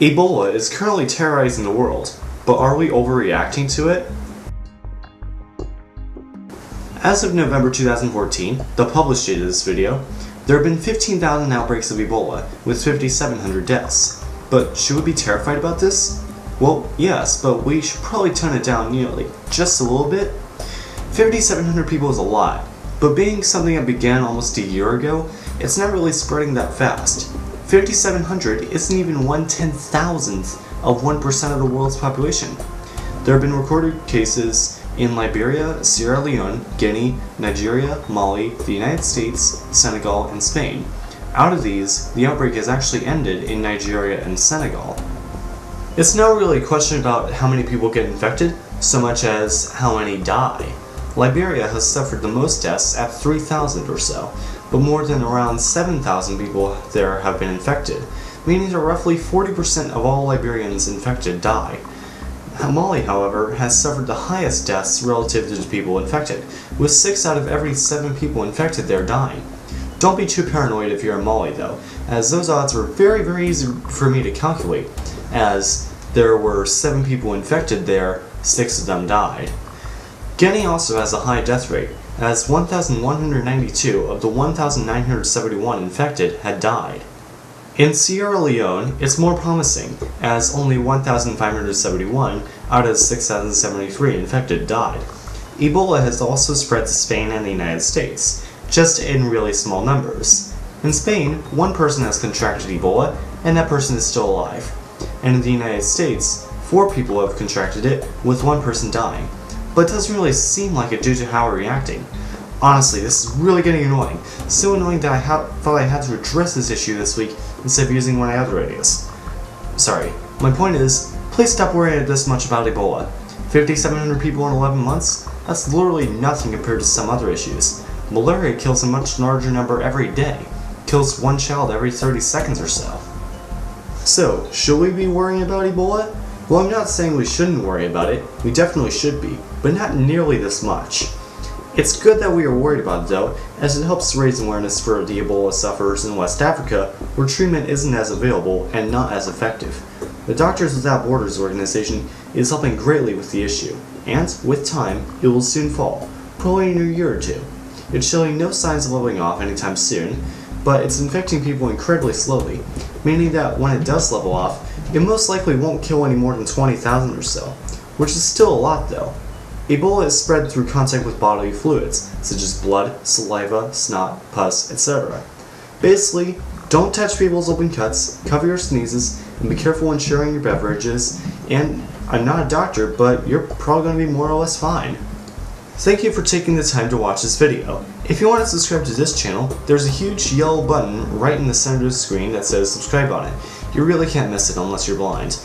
Ebola is currently terrorizing the world, but are we overreacting to it? As of November 2014, the published date of this video, there have been 15,000 outbreaks of Ebola, with 5,700 deaths. But should we be terrified about this? Well, yes, but we should probably tone it down nearly, just a little bit. 5,700 people is a lot, but being something that began almost a year ago, it's not really spreading that fast. 5,700 isn't even 1/10,000th of 1% of the world's population. There have been recorded cases in Liberia, Sierra Leone, Guinea, Nigeria, Mali, the United States, Senegal, and Spain. Out of these, the outbreak has actually ended in Nigeria and Senegal. It's not really a question about how many people get infected, so much as how many die. Liberia has suffered the most deaths at 3,000 or so, but more than around 7,000 people there have been infected, meaning that roughly 40% of all Liberians infected die. Mali, however, has suffered the highest deaths relative to the people infected, with 6 out of every 7 people infected there dying. Don't be too paranoid if you're in Mali though, as those odds were very easy for me to calculate, as there were 7 people infected there, 6 of them died. Guinea also has a high death rate, as 1,192 of the 1,971 infected had died. In Sierra Leone, it's more promising, as only 1,571 out of 6,073 infected died. Ebola has also spread to Spain and the United States, just in really small numbers. In Spain, 1 person has contracted Ebola, and that person is still alive. And in the United States, 4 people have contracted it, with 1 person dying. But it doesn't really seem like it due to how we're reacting. Honestly, this is really getting annoying. So annoying that I thought I had to address this issue this week instead of using one of my other ideas. Sorry, my point is, please stop worrying this much about Ebola. 5,700 people in 11 months? That's literally nothing compared to some other issues. Malaria kills a much larger number every day. Kills 1 child every 30 seconds or so. So, should we be worrying about Ebola? Well, I'm not saying we shouldn't worry about it, we definitely should be, but not nearly this much. It's good that we are worried about it though, as it helps raise awareness for the Ebola sufferers in West Africa, where treatment isn't as available and not as effective. The Doctors Without Borders organization is helping greatly with the issue, and, with time, it will soon fall, probably in a year or 2. It's showing no signs of leveling off anytime soon, but it's infecting people incredibly slowly, meaning that when it does level off, it most likely won't kill any more than 20,000 or so, which is still a lot though. Ebola is spread through contact with bodily fluids, such as blood, saliva, snot, pus, etc. Basically, don't touch people's open cuts, cover your sneezes, and be careful when sharing your beverages, and I'm not a doctor, but you're probably going to be more or less fine. Thank you for taking the time to watch this video. If you want to subscribe to this channel, there's a huge yellow button right in the center of the screen that says subscribe on it. You really can't miss it unless you're blind.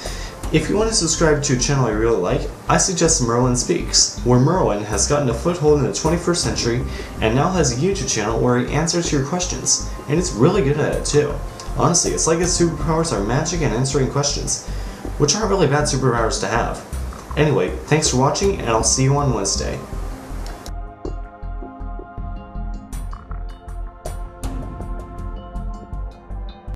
If you want to subscribe to a channel I really like, I suggest Merlin Speaks, where Merlin has gotten a foothold in the 21st century and now has a YouTube channel where he answers your questions, and it's really good at it too. Honestly, it's like his superpowers are magic and answering questions, which aren't really bad superpowers to have. Anyway, thanks for watching, and I'll see you on Wednesday.